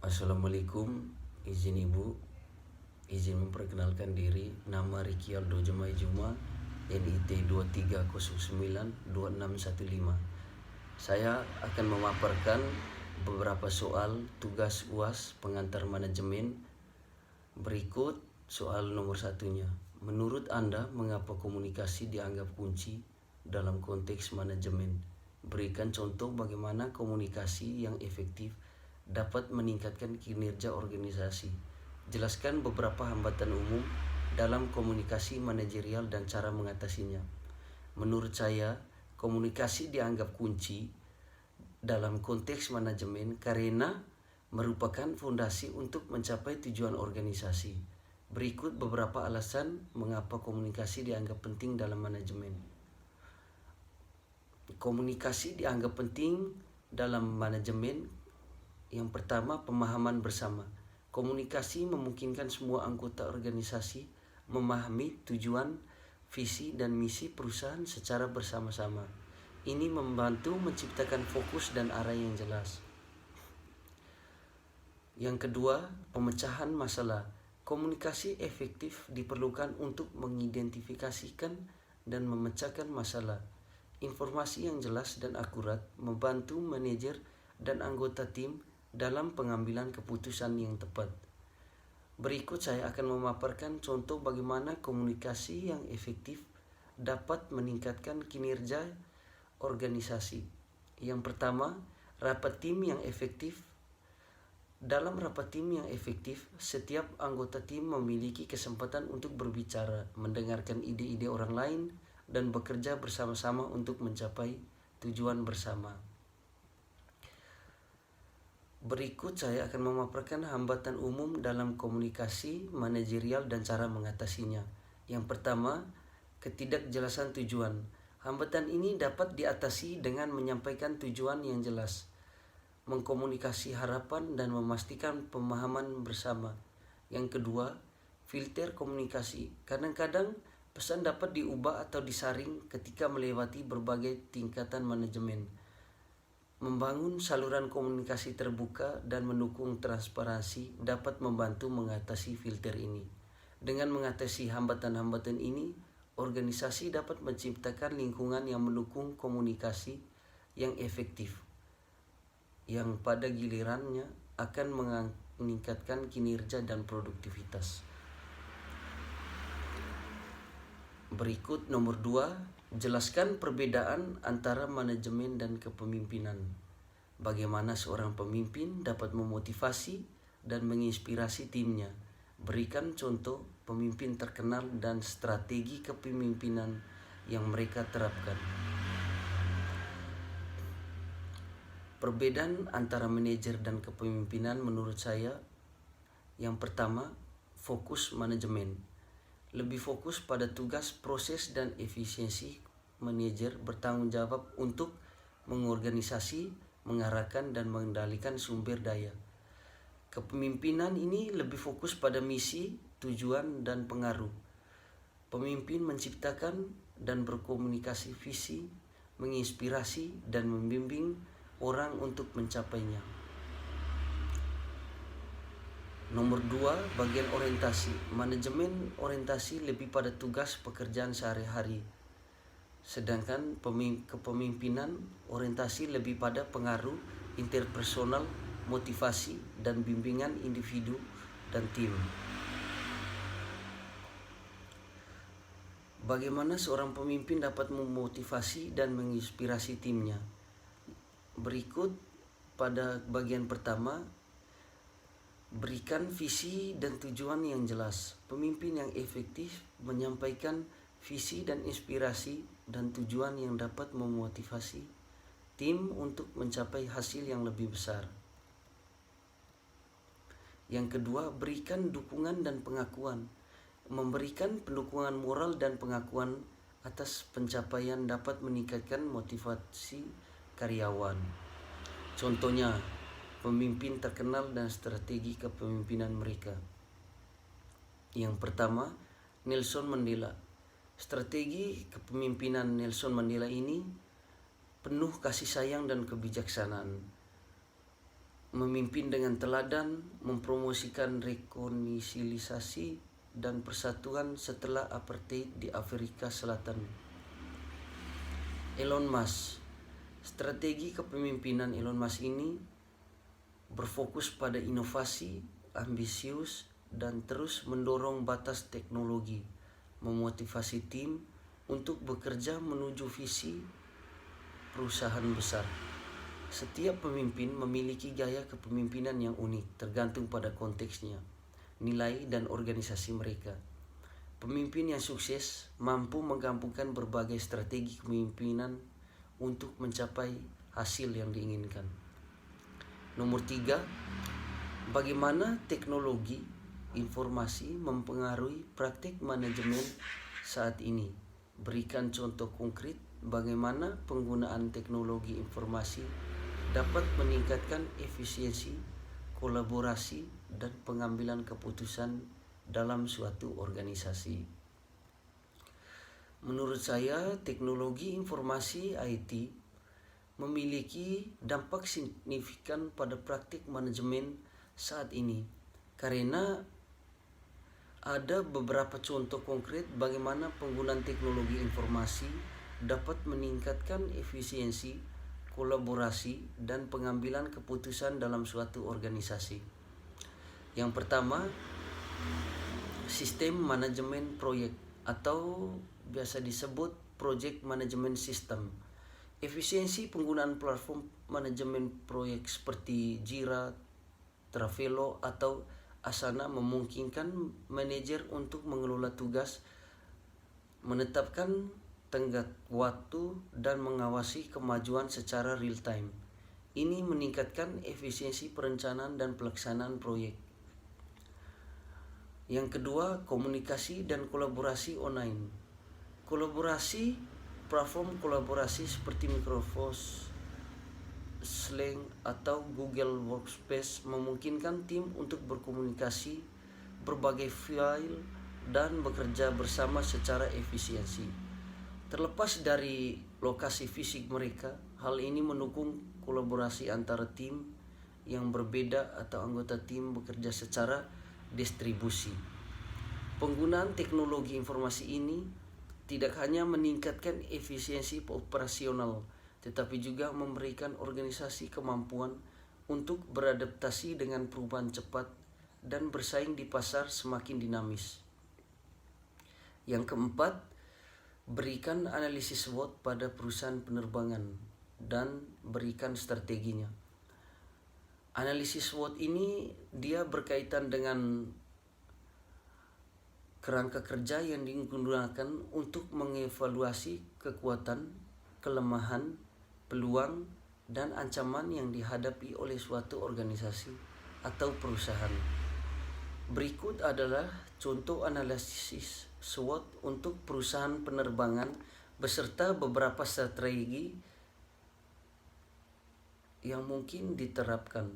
Assalamualaikum, izin ibu, izin memperkenalkan diri. Nama Riki Aldo Jemai Juma, NIT 23092615. Saya akan memaparkan beberapa soal tugas UAS pengantar manajemen. Berikut soal nomor satunya. Menurut Anda, mengapa komunikasi dianggap kunci dalam konteks manajemen? Berikan contoh bagaimana komunikasi yang efektif dapat meningkatkan kinerja organisasi. Jelaskan beberapa hambatan umum dalam komunikasi manajerial dan cara mengatasinya. Menurut saya, komunikasi dianggap kunci dalam konteks manajemen karena merupakan fondasi untuk mencapai tujuan organisasi. Berikut beberapa alasan mengapa komunikasi dianggap penting dalam manajemen. Komunikasi dianggap penting dalam manajemen. Yang pertama, pemahaman bersama. Komunikasi memungkinkan semua anggota organisasi memahami tujuan, visi, dan misi perusahaan secara bersama-sama. Ini membantu menciptakan fokus dan arah yang jelas. Yang kedua, pemecahan masalah. Komunikasi efektif diperlukan untuk mengidentifikasikan dan memecahkan masalah. Informasi yang jelas dan akurat membantu manajer dan anggota tim dalam pengambilan keputusan yang tepat. Berikut saya akan memaparkan contoh bagaimana komunikasi yang efektif dapat meningkatkan kinerja organisasi. Yang pertama, rapat tim yang efektif. Dalam rapat tim yang efektif, setiap anggota tim memiliki kesempatan untuk berbicara, mendengarkan ide-ide orang lain, dan bekerja bersama-sama untuk mencapai tujuan bersama. Berikut saya akan memaparkan hambatan umum dalam komunikasi manajerial dan cara mengatasinya. Yang pertama, ketidakjelasan tujuan. Hambatan ini dapat diatasi dengan menyampaikan tujuan yang jelas, mengkomunikasi harapan, dan memastikan pemahaman bersama. Yang kedua, filter komunikasi. Kadang-kadang pesan dapat diubah atau disaring ketika melewati berbagai tingkatan manajemen. Membangun saluran komunikasi terbuka dan mendukung transparansi dapat membantu mengatasi filter ini. Dengan mengatasi hambatan-hambatan ini, organisasi dapat menciptakan lingkungan yang mendukung komunikasi yang efektif, yang pada gilirannya akan meningkatkan kinerja dan produktivitas. Berikut nomor 2, jelaskan perbedaan antara manajemen dan kepemimpinan. Bagaimana seorang pemimpin dapat memotivasi dan menginspirasi timnya. Berikan contoh pemimpin terkenal dan strategi kepemimpinan yang mereka terapkan. Perbedaan antara manajer dan kepemimpinan menurut saya, yang pertama, fokus manajemen. Lebih fokus pada tugas, proses, dan efisiensi. Manajer bertanggung jawab untuk mengorganisasi, mengarahkan, dan mengendalikan sumber daya. Kepemimpinan ini lebih fokus pada misi, tujuan, dan pengaruh. Pemimpin menciptakan dan berkomunikasi visi, menginspirasi, dan membimbing orang untuk mencapainya. Nomor 2, bagian orientasi. Manajemen orientasi lebih pada tugas pekerjaan sehari-hari. Sedangkan kepemimpinan orientasi lebih pada pengaruh interpersonal, motivasi, dan bimbingan individu dan tim. Bagaimana seorang pemimpin dapat memotivasi dan menginspirasi timnya? Berikut pada bagian pertama, berikan visi dan tujuan yang jelas. Pemimpin yang efektif menyampaikan visi dan inspirasi dan tujuan yang dapat memotivasi tim untuk mencapai hasil yang lebih besar. Yang kedua, berikan dukungan dan pengakuan. Memberikan pendukungan moral dan pengakuan atas pencapaian dapat meningkatkan motivasi karyawan. Contohnya, pemimpin terkenal dan strategi kepemimpinan mereka. Yang pertama, Nelson Mandela. Strategi kepemimpinan Nelson Mandela ini penuh kasih sayang dan kebijaksanaan. memimpin dengan teladan, mempromosikan rekonsiliasi dan persatuan setelah apartheid di Afrika Selatan. Elon Musk. Strategi kepemimpinan Elon Musk ini berfokus pada inovasi, ambisius, dan terus mendorong batas teknologi, memotivasi tim untuk bekerja menuju visi perusahaan besar. Setiap pemimpin memiliki gaya kepemimpinan yang unik, tergantung pada konteksnya, nilai, dan organisasi mereka. Pemimpin yang sukses mampu menggabungkan berbagai strategi kepemimpinan untuk mencapai hasil yang diinginkan. Nomor 3, bagaimana teknologi informasi mempengaruhi praktik manajemen saat ini. Berikan contoh konkret bagaimana penggunaan teknologi informasi dapat meningkatkan efisiensi, kolaborasi, dan pengambilan keputusan dalam suatu organisasi. Menurut saya, teknologi informasi IT memiliki dampak signifikan pada praktik manajemen saat ini karena ada beberapa contoh konkret bagaimana penggunaan teknologi informasi dapat meningkatkan efisiensi, kolaborasi, dan pengambilan keputusan dalam suatu organisasi. Yang pertama, sistem manajemen proyek atau biasa disebut project management system. Efisiensi penggunaan platform manajemen proyek seperti Jira, Trello, atau Asana memungkinkan manajer untuk mengelola tugas, menetapkan tenggat waktu, dan mengawasi kemajuan secara real time. Ini meningkatkan efisiensi perencanaan dan pelaksanaan proyek. Yang kedua, komunikasi dan kolaborasi online. Platform kolaborasi seperti Microsoft Slack atau Google Workspace memungkinkan tim untuk berkomunikasi, berbagai file, dan bekerja bersama secara efisiensi. Terlepas dari lokasi fisik mereka, hal ini mendukung kolaborasi antara tim yang berbeda atau anggota tim bekerja secara distribusi. Penggunaan teknologi informasi ini tidak hanya meningkatkan efisiensi operasional, tetapi juga memberikan organisasi kemampuan untuk beradaptasi dengan perubahan cepat dan bersaing di pasar semakin dinamis. Yang keempat, berikan analisis SWOT pada perusahaan penerbangan dan berikan strateginya. Analisis SWOT ini dia berkaitan dengan kerangka kerja yang digunakan untuk mengevaluasi kekuatan, kelemahan, peluang, dan ancaman yang dihadapi oleh suatu organisasi atau perusahaan. Berikut adalah contoh analisis SWOT untuk perusahaan penerbangan beserta beberapa strategi yang mungkin diterapkan.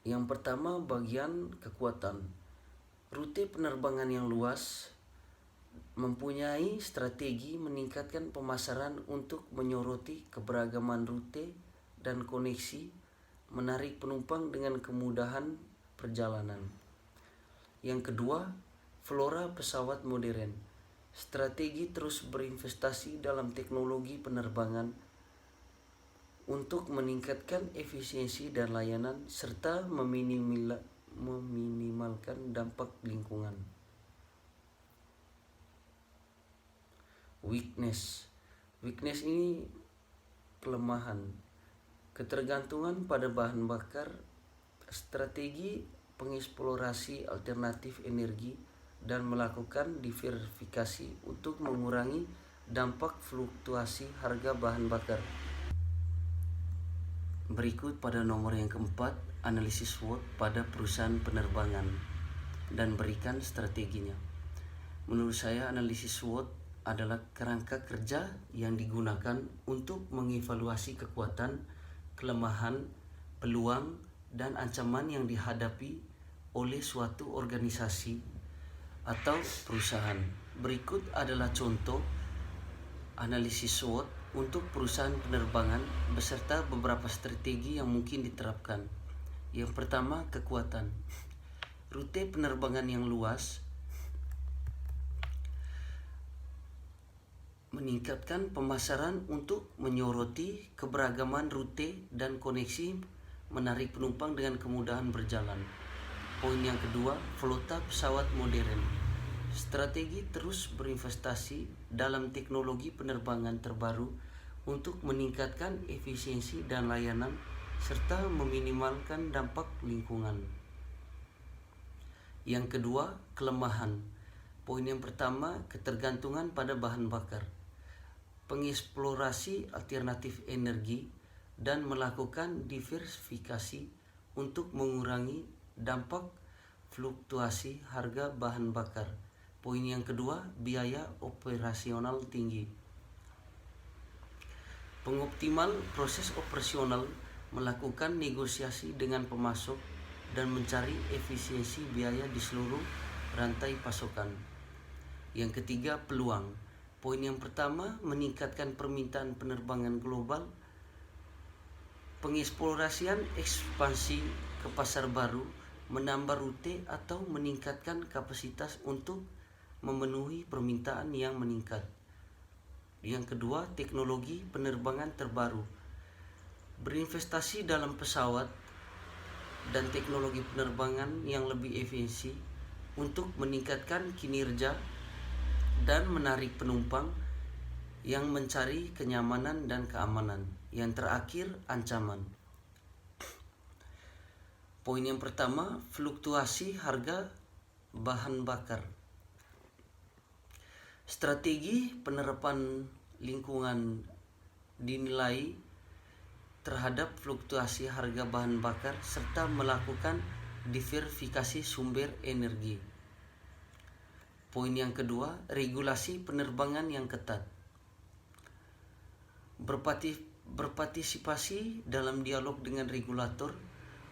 Yang pertama, bagian kekuatan. Rute penerbangan yang luas mempunyai strategi meningkatkan pemasaran untuk menyoroti keberagaman rute dan koneksi, menarik penumpang dengan kemudahan perjalanan. Yang kedua, flora pesawat modern. Strategi terus berinvestasi dalam teknologi penerbangan untuk meningkatkan efisiensi dan layanan serta meminimalkan dampak lingkungan. Weakness ini kelemahan, ketergantungan pada bahan bakar, strategi pengeksplorasi alternatif energi, dan melakukan diversifikasi untuk mengurangi dampak fluktuasi harga bahan bakar. Berikut pada nomor yang keempat, analisis SWOT pada perusahaan penerbangan dan berikan strateginya. Menurut saya, analisis SWOT adalah kerangka kerja yang digunakan untuk mengevaluasi kekuatan, kelemahan, peluang, dan ancaman yang dihadapi oleh suatu organisasi atau perusahaan. Berikut adalah contoh analisis SWOT untuk perusahaan penerbangan beserta beberapa strategi yang mungkin diterapkan. Yang pertama, kekuatan. Rute penerbangan yang luas meningkatkan pemasaran untuk menyoroti keberagaman rute dan koneksi menarik penumpang dengan kemudahan berjalan. Poin yang kedua, flota pesawat modern. Strategi terus berinvestasi dalam teknologi penerbangan terbaru untuk meningkatkan efisiensi dan layanan serta meminimalkan dampak lingkungan. Yang kedua, kelemahan. Poin yang pertama, ketergantungan pada bahan bakar. Pengeksplorasi alternatif energi dan melakukan diversifikasi untuk mengurangi dampak fluktuasi harga bahan bakar. Poin yang kedua, biaya operasional tinggi. Pengoptimal proses operasional melakukan negosiasi dengan pemasok dan mencari efisiensi biaya di seluruh rantai pasokan. Yang ketiga, peluang. Poin yang pertama, meningkatkan permintaan penerbangan global, pengeksplorasian ekspansi ke pasar baru, menambah rute atau meningkatkan kapasitas untuk memenuhi permintaan yang meningkat. Yang kedua, teknologi penerbangan terbaru. Berinvestasi dalam pesawat dan teknologi penerbangan yang lebih efisien untuk meningkatkan kinerja dan menarik penumpang yang mencari kenyamanan dan keamanan. Yang terakhir, ancaman. Poin yang pertama, fluktuasi harga bahan bakar. Strategi penerapan lingkungan dinilai terhadap fluktuasi harga bahan bakar serta melakukan diversifikasi sumber energi. Poin yang kedua, regulasi penerbangan yang ketat. Berpartisipasi dalam dialog dengan regulator,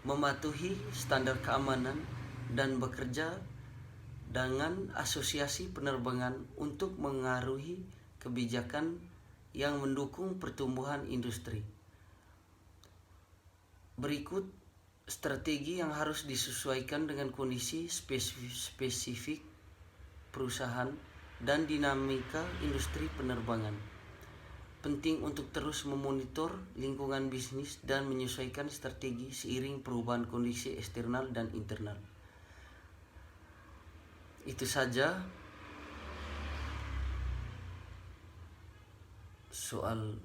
mematuhi standar keamanan, dan bekerja dengan asosiasi penerbangan untuk mengaruhi kebijakan yang mendukung pertumbuhan industri. Berikut strategi yang harus disesuaikan dengan kondisi spesifik perusahaan dan dinamika industri penerbangan. Penting untuk terus memonitor lingkungan bisnis dan menyesuaikan strategi seiring perubahan kondisi eksternal dan internal. Itu saja soal